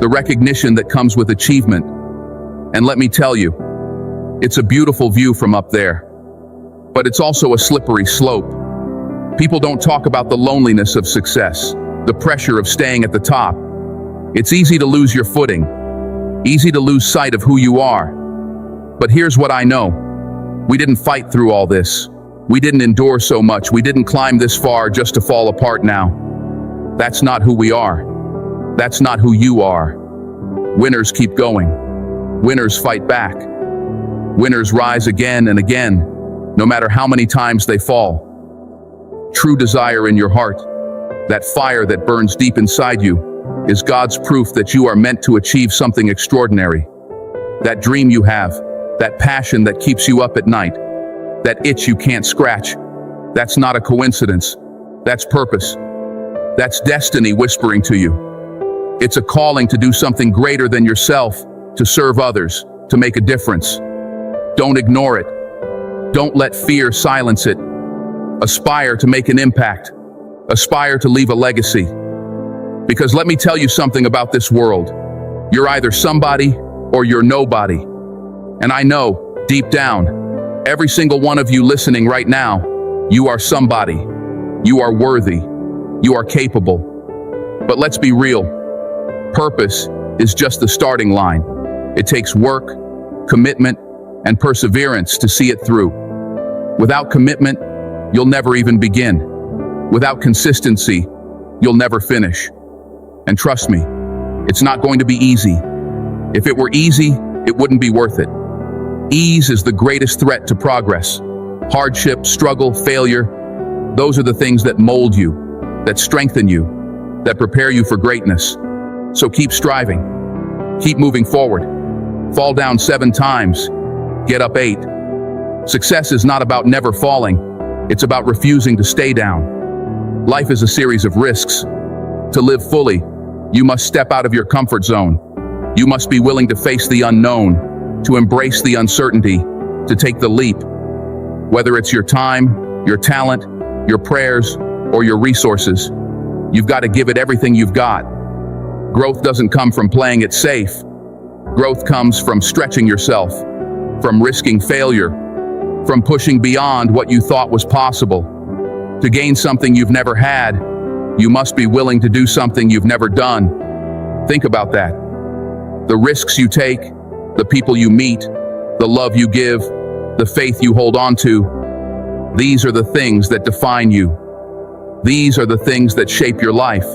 the recognition that comes with achievement. And let me tell you, it's a beautiful view from up there. But it's also a slippery slope. People don't talk about the loneliness of success, the pressure of staying at the top. It's easy to lose your footing, easy to lose sight of who you are. But here's what I know. We didn't fight through all this. We didn't endure so much. We didn't climb this far just to fall apart now. That's not who we are. That's not who you are. Winners keep going. Winners fight back. Winners rise again and again, no matter how many times they fall. True desire in your heart, that fire that burns deep inside you, is God's proof that you are meant to achieve something extraordinary. That dream you have, that passion that keeps you up at night, that itch you can't scratch, that's not a coincidence. That's purpose. That's destiny whispering to you. It's a calling to do something greater than yourself, to serve others, to make a difference. Don't ignore it. Don't let fear silence it. Aspire to make an impact. Aspire to leave a legacy. Because let me tell you something about this world. You're either somebody or you're nobody. And I know, deep down, every single one of you listening right now, you are somebody. You are worthy. You are capable. But let's be real. Purpose is just the starting line. It takes work, commitment, and perseverance to see it through. Without commitment, you'll never even begin. Without consistency, you'll never finish. And trust me, it's not going to be easy. If it were easy, it wouldn't be worth it. Ease is the greatest threat to progress. Hardship, struggle, failure, those are the things that mold you, that strengthen you, that prepare you for greatness. So keep striving. Keep moving forward. Fall down 7 times. Get up 8. Success is not about never falling. It's about refusing to stay down. Life is a series of risks. To live fully, you must step out of your comfort zone. You must be willing to face the unknown, to embrace the uncertainty, to take the leap. Whether it's your time, your talent, your prayers, or your resources, you've got to give it everything you've got. Growth doesn't come from playing it safe. Growth comes from stretching yourself, from risking failure, from pushing beyond what you thought was possible. To gain something you've never had, you must be willing to do something you've never done. Think about that. The risks you take, the people you meet, the love you give, the faith you hold on to, these are the things that define you. These are the things that shape your life.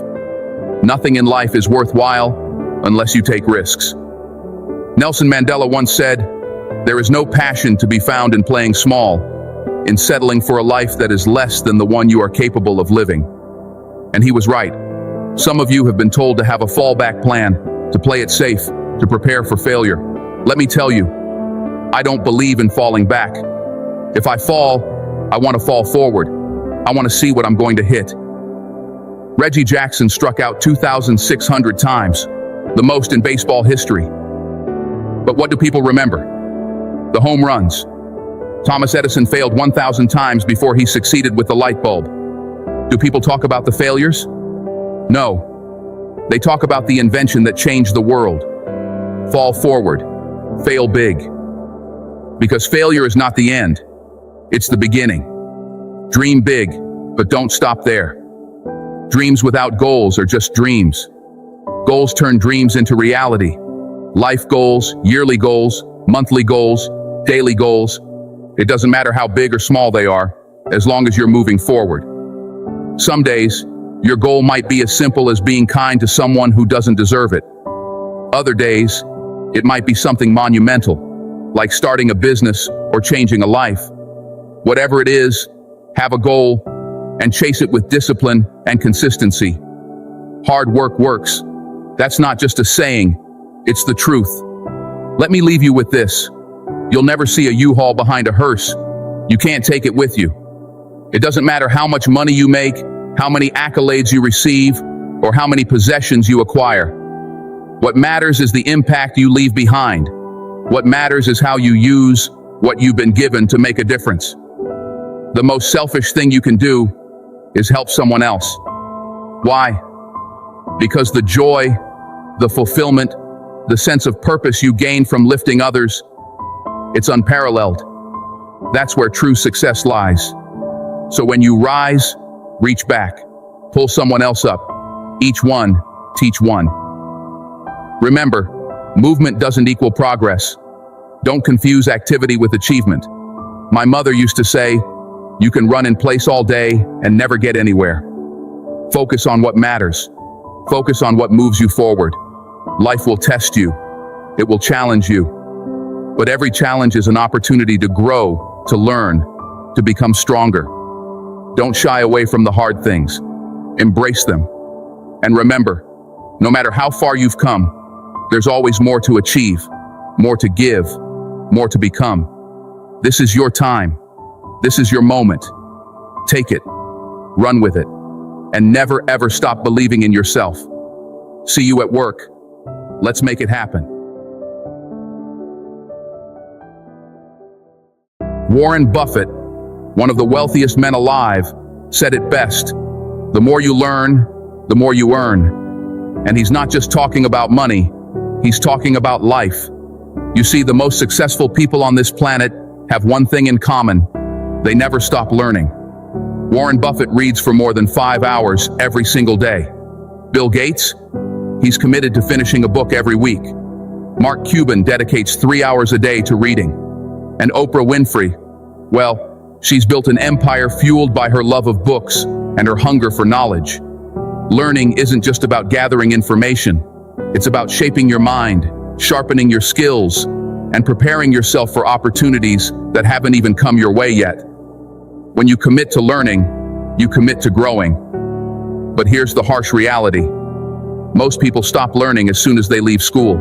Nothing in life is worthwhile unless you take risks. Nelson Mandela once said, "There is no passion to be found in playing small, in settling for a life that is less than the one you are capable of living." And he was right. Some of you have been told to have a fallback plan, to play it safe, to prepare for failure. Let me tell you, I don't believe in falling back. If I fall, I want to fall forward. I want to see what I'm going to hit. Reggie Jackson struck out 2,600 times, the most in baseball history. But what do people remember? The home runs. Thomas Edison failed 1,000 times before he succeeded with the light bulb. Do people talk about the failures? No. They talk about the invention that changed the world. Fall forward. Fail big. Because failure is not the end. It's the beginning. Dream big, but don't stop there. Dreams without goals are just dreams. Goals turn dreams into reality. Life goals, yearly goals, monthly goals, daily goals. It doesn't matter how big or small they are, as long as you're moving forward. Some days, your goal might be as simple as being kind to someone who doesn't deserve it. Other days, it might be something monumental, like starting a business or changing a life. Whatever it is, have a goal and chase it with discipline and consistency. Hard work works. That's not just a saying, it's the truth. Let me leave you with this. You'll never see a U-Haul behind a hearse. You can't take it with you. It doesn't matter how much money you make, how many accolades you receive, or how many possessions you acquire. What matters is the impact you leave behind. What matters is how you use what you've been given to make a difference. The most selfish thing you can do is help someone else. Why? Because the joy, the fulfillment, the sense of purpose you gain from lifting others, it's unparalleled. That's where true success lies. So when you rise, reach back, pull someone else up. Each one, teach one. Remember, movement doesn't equal progress. Don't confuse activity with achievement. My mother used to say, you can run in place all day and never get anywhere. Focus on what matters. Focus on what moves you forward. Life will test you. It will challenge you. But every challenge is an opportunity to grow, to learn, to become stronger. Don't shy away from the hard things. Embrace them. And remember, no matter how far you've come, there's always more to achieve, more to give, more to become. This is your time. This is your moment. Take it, run with it, and never ever stop believing in yourself. See you at work. Let's make it happen. Warren Buffett, one of the wealthiest men alive, said it best. The more you learn, the more you earn. And he's not just talking about money, he's talking about life. You see, the most successful people on this planet have one thing in common. They never stop learning. Warren Buffett reads for more than 5 hours every single day. Bill Gates, he's committed to finishing a book every week. Mark Cuban dedicates 3 hours a day to reading. And Oprah Winfrey, well, she's built an empire fueled by her love of books and her hunger for knowledge. Learning isn't just about gathering information. It's about shaping your mind, sharpening your skills, and preparing yourself for opportunities that haven't even come your way yet. When you commit to learning, you commit to growing. But here's the harsh reality. Most people stop learning as soon as they leave school.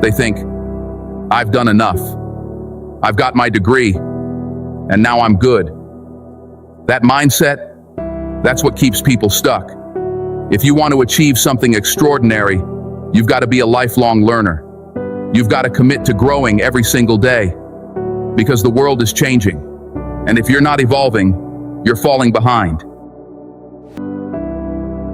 They think, I've done enough. I've got my degree, and now I'm good. That mindset, that's what keeps people stuck. If you want to achieve something extraordinary, you've got to be a lifelong learner. You've got to commit to growing every single day, because the world is changing. And if you're not evolving, you're falling behind.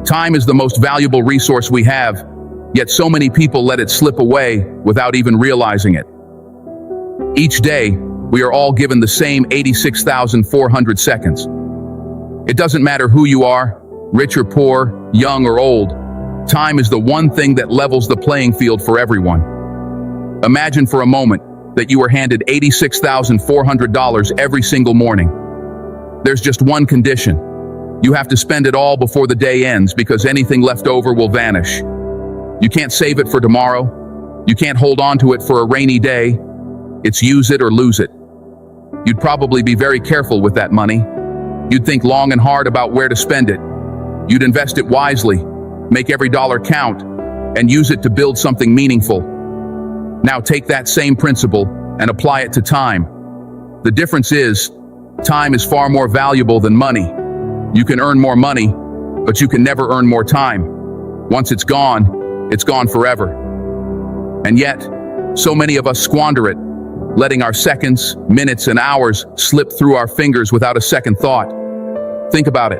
Time is the most valuable resource we have, yet so many people let it slip away without even realizing it. Each day, we are all given the same 86,400 seconds. It doesn't matter who you are, rich or poor, young or old, time is the one thing that levels the playing field for everyone. Imagine for a moment that you were handed $86,400 every single morning. There's just one condition. You have to spend it all before the day ends because anything left over will vanish. You can't save it for tomorrow. You can't hold on to it for a rainy day. It's use it or lose it. You'd probably be very careful with that money. You'd think long and hard about where to spend it. You'd invest it wisely, make every dollar count, and use it to build something meaningful. Now take that same principle and apply it to time. The difference is, time is far more valuable than money. You can earn more money, but you can never earn more time. Once it's gone forever. And yet, so many of us squander it, letting our seconds, minutes, and hours slip through our fingers without a second thought. Think about it.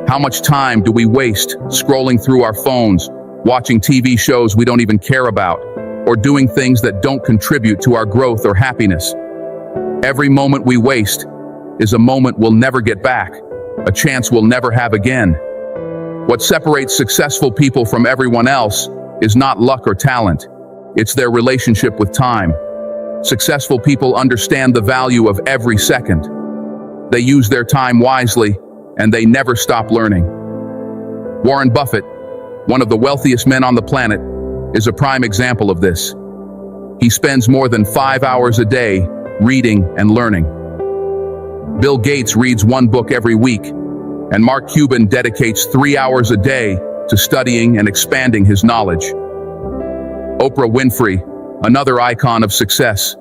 How much time do we waste scrolling through our phones, watching TV shows we don't even care about, or doing things that don't contribute to our growth or happiness? Every moment we waste is a moment we'll never get back, a chance we'll never have again. What separates successful people from everyone else is not luck or talent. It's their relationship with time. Successful people understand the value of every second. They use their time wisely, and they never stop learning. Warren Buffett, one of the wealthiest men on the planet, is a prime example of this. He spends more than 5 hours a day reading and learning. Bill Gates reads one book every week, and Mark Cuban dedicates 3 hours a day to studying and expanding his knowledge. Oprah Winfrey, another icon of success,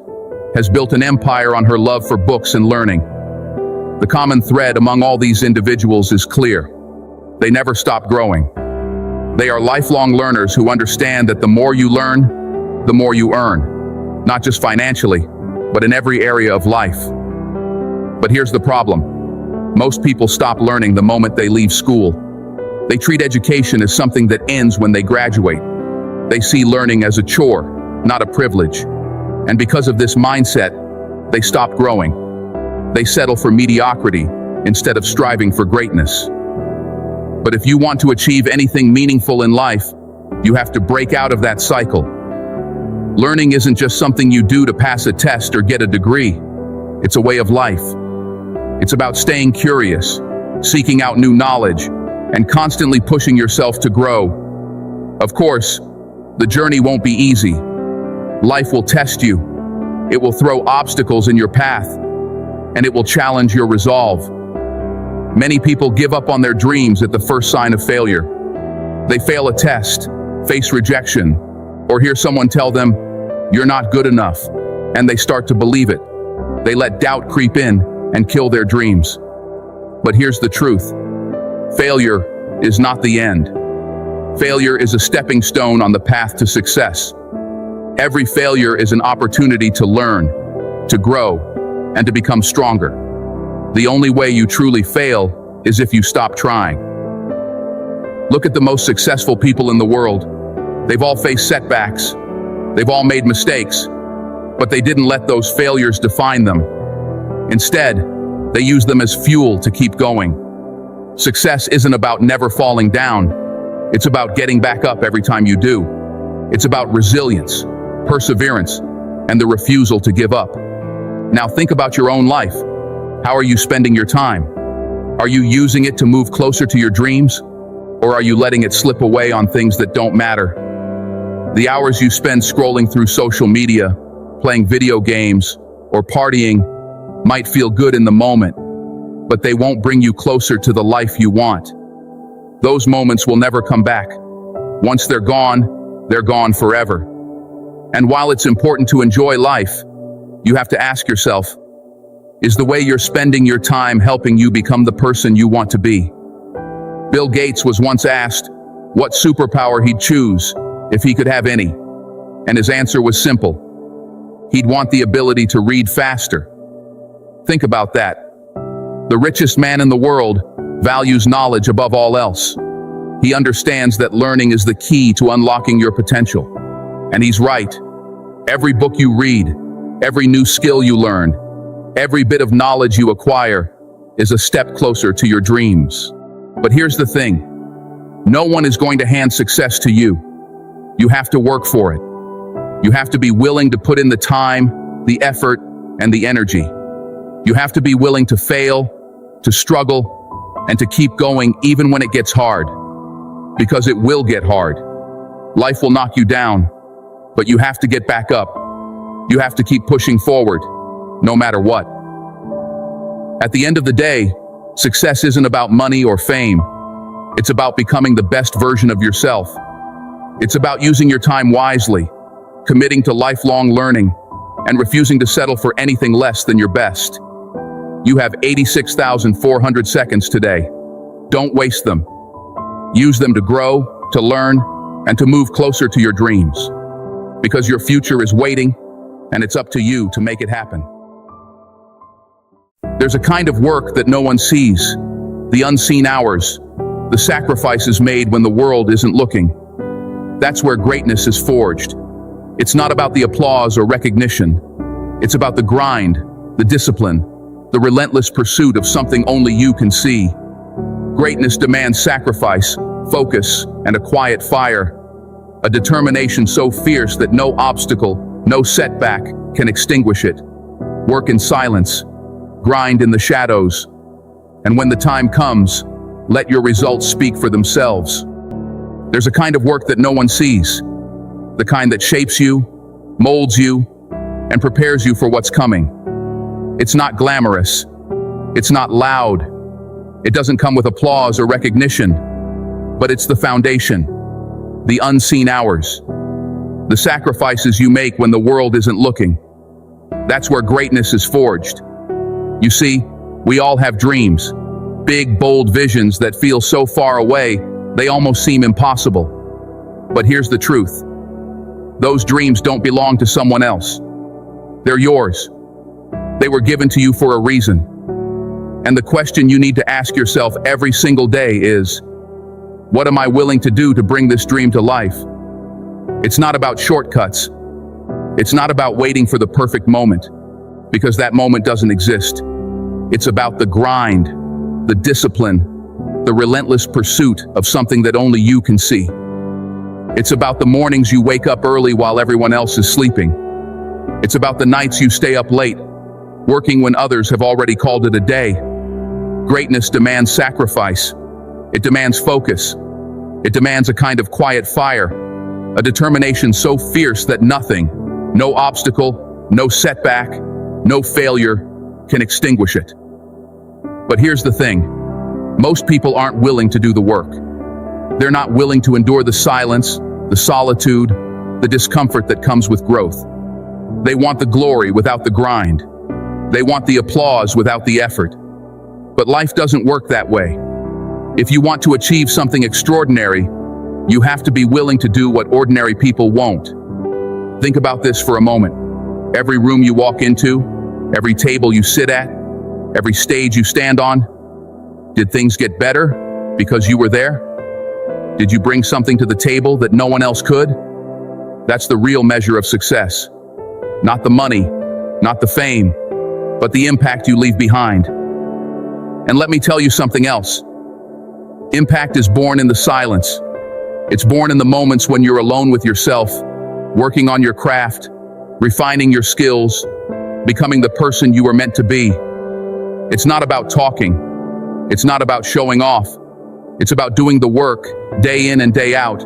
has built an empire on her love for books and learning. The common thread among all these individuals is clear. They never stop growing. They are lifelong learners who understand that the more you learn, the more you earn, not just financially, but in every area of life. But here's the problem. Most people stop learning the moment they leave school. They treat education as something that ends when they graduate. They see learning as a chore, not a privilege. And because of this mindset, they stop growing. They settle for mediocrity instead of striving for greatness. But if you want to achieve anything meaningful in life, you have to break out of that cycle. Learning isn't just something you do to pass a test or get a degree. It's a way of life. It's about staying curious, seeking out new knowledge, and constantly pushing yourself to grow. Of course, the journey won't be easy. Life will test you. It will throw obstacles in your path, and it will challenge your resolve. Many people give up on their dreams at the first sign of failure. They fail a test, face rejection, or hear someone tell them, "You're not good enough," and they start to believe it. They let doubt creep in and kill their dreams. But here's the truth. Failure is not the end. Failure is a stepping stone on the path to success. Every failure is an opportunity to learn, to grow, and to become stronger. The only way you truly fail is if you stop trying. Look at the most successful people in the world. They've all faced setbacks. They've all made mistakes, but they didn't let those failures define them. Instead, they used them as fuel to keep going. Success isn't about never falling down. It's about getting back up every time you do. It's about resilience, perseverance, and the refusal to give up. Now think about your own life. How are you spending your time? Are you using it to move closer to your dreams? Or are you letting it slip away on things that don't matter? The hours you spend scrolling through social media, playing video games, or partying might feel good in the moment, but they won't bring you closer to the life you want. Those moments will never come back. Once they're gone forever. And while it's important to enjoy life, you have to ask yourself, is the way you're spending your time helping you become the person you want to be? Bill Gates was once asked what superpower he'd choose if he could have any. And his answer was simple. He'd want the ability to read faster. Think about that. The richest man in the world values knowledge above all else. He understands that learning is the key to unlocking your potential. And he's right. Every book you read, every new skill you learn, every bit of knowledge you acquire is a step closer to your dreams. But here's the thing. No one is going to hand success to you. You have to work for it. You have to be willing to put in the time, the effort, and the energy. You have to be willing to fail, to struggle, and to keep going even when it gets hard. Because it will get hard. Life will knock you down, but you have to get back up. You have to keep pushing forward, no matter what. At the end of the day, success isn't about money or fame. It's about becoming the best version of yourself. It's about using your time wisely, committing to lifelong learning, and refusing to settle for anything less than your best. You have 86,400 seconds today. Don't waste them. Use them to grow, to learn, and to move closer to your dreams. Because your future is waiting, and it's up to you to make it happen. There's a kind of work that no one sees, the unseen hours, the sacrifices made when the world isn't looking. That's where greatness is forged. It's not about the applause or recognition. It's about the grind, the discipline, the relentless pursuit of something only you can see. Greatness demands sacrifice, focus, and a quiet fire. A determination so fierce that no obstacle, no setback can extinguish it. Work in silence, grind in the shadows, and when the time comes, let your results speak for themselves. There's a kind of work that no one sees, the kind that shapes you, molds you, and prepares you for what's coming. It's not glamorous. It's not loud. It doesn't come with applause or recognition, but it's the foundation, the unseen hours, the sacrifices you make when the world isn't looking. That's where greatness is forged. You see, we all have dreams, big, bold visions that feel so far away, they almost seem impossible. But here's the truth. Those dreams don't belong to someone else. They're yours. They were given to you for a reason. And the question you need to ask yourself every single day is, what am I willing to do to bring this dream to life? It's not about shortcuts. It's not about waiting for the perfect moment, because that moment doesn't exist. It's about the grind, the discipline, the relentless pursuit of something that only you can see. It's about the mornings you wake up early while everyone else is sleeping. It's about the nights you stay up late, working when others have already called it a day. Greatness demands sacrifice. It demands focus. It demands a kind of quiet fire, a determination so fierce that nothing, no obstacle, no setback, no failure can extinguish it. But here's the thing. Most people aren't willing to do the work. They're not willing to endure the silence, the solitude, the discomfort that comes with growth. They want the glory without the grind. They want the applause without the effort. But life doesn't work that way. If you want to achieve something extraordinary, you have to be willing to do what ordinary people won't. Think about this for a moment. Every room you walk into, every table you sit at, every stage you stand on, did things get better because you were there? Did you bring something to the table that no one else could? That's the real measure of success. Not the money, not the fame, but the impact you leave behind. And let me tell you something else. Impact is born in the silence. It's born in the moments when you're alone with yourself, working on your craft, refining your skills, becoming the person you were meant to be. It's not about talking. It's not about showing off. It's about doing the work, day in and day out,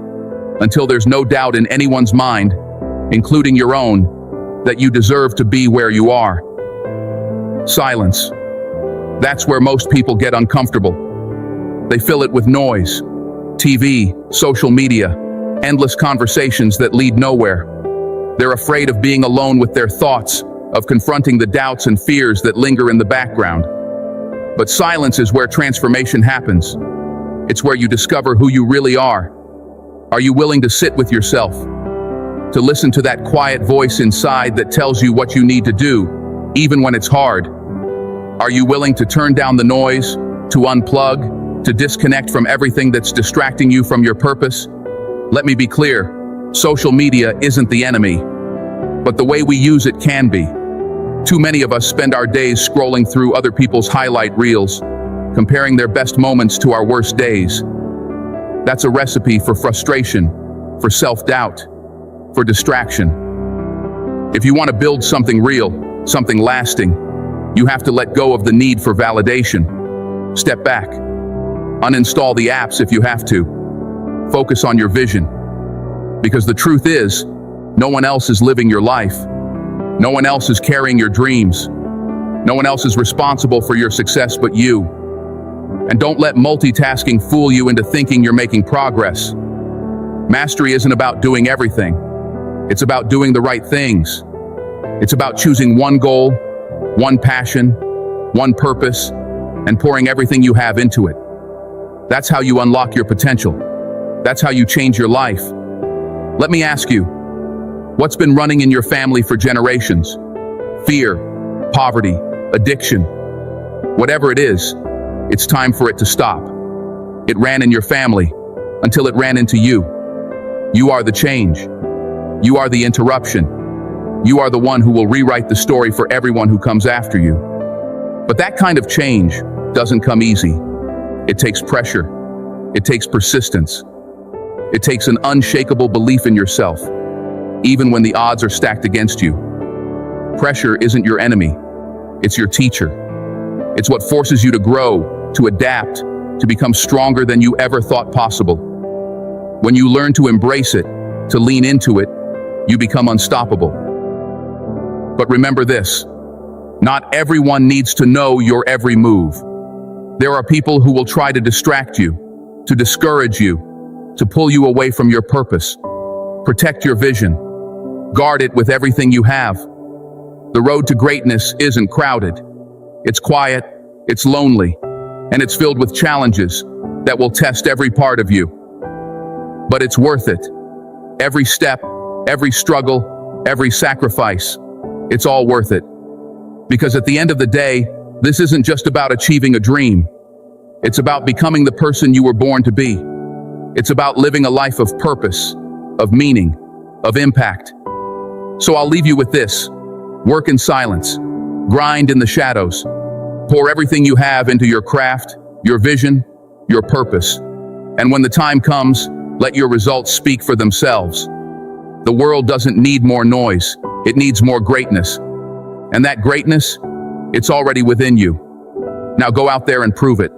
until there's no doubt in anyone's mind, including your own, that you deserve to be where you are. Silence. That's where most people get uncomfortable. They fill it with noise, TV, social media, endless conversations that lead nowhere. They're afraid of being alone with their thoughts, of confronting the doubts and fears that linger in the background. But silence is where transformation happens. It's where you discover who you really are. Are you willing to sit with yourself? To listen to that quiet voice inside that tells you what you need to do, even when it's hard? Are you willing to turn down the noise, to unplug, to disconnect from everything that's distracting you from your purpose? Let me be clear, social media isn't the enemy, but the way we use it can be. Too many of us spend our days scrolling through other people's highlight reels, comparing their best moments to our worst days. That's a recipe for frustration, for self-doubt, for distraction. If you want to build something real, something lasting, you have to let go of the need for validation. Step back. Uninstall the apps if you have to. Focus on your vision. Because the truth is, no one else is living your life. No one else is carrying your dreams. No one else is responsible for your success but you. And don't let multitasking fool you into thinking you're making progress. Mastery isn't about doing everything. It's about doing the right things. It's about choosing one goal, one passion, one purpose, and pouring everything you have into it. That's how you unlock your potential. That's how you change your life. Let me ask you, what's been running in your family for generations? Fear, poverty, addiction. Whatever it is, it's time for it to stop. It ran in your family until it ran into you. You are the change. You are the interruption. You are the one who will rewrite the story for everyone who comes after you. But that kind of change doesn't come easy. It takes pressure. It takes persistence. It takes an unshakable belief in yourself, even when the odds are stacked against you. Pressure isn't your enemy. It's your teacher. It's what forces you to grow, to adapt, to become stronger than you ever thought possible. When you learn to embrace it, to lean into it, you become unstoppable. But remember this, not everyone needs to know your every move. There are people who will try to distract you, to discourage you, to pull you away from your purpose. Protect your vision. Guard it with everything you have. The road to greatness isn't crowded. It's quiet, it's lonely, and it's filled with challenges that will test every part of you. But it's worth it. Every step, every struggle, every sacrifice, it's all worth it. Because at the end of the day, this isn't just about achieving a dream. It's about becoming the person you were born to be. It's about living a life of purpose, of meaning, of impact. So I'll leave you with this. Work in silence. Grind in the shadows. Pour everything you have into your craft, your vision, your purpose. And when the time comes, let your results speak for themselves. The world doesn't need more noise. It needs more greatness. And that greatness, it's already within you. Now go out there and prove it.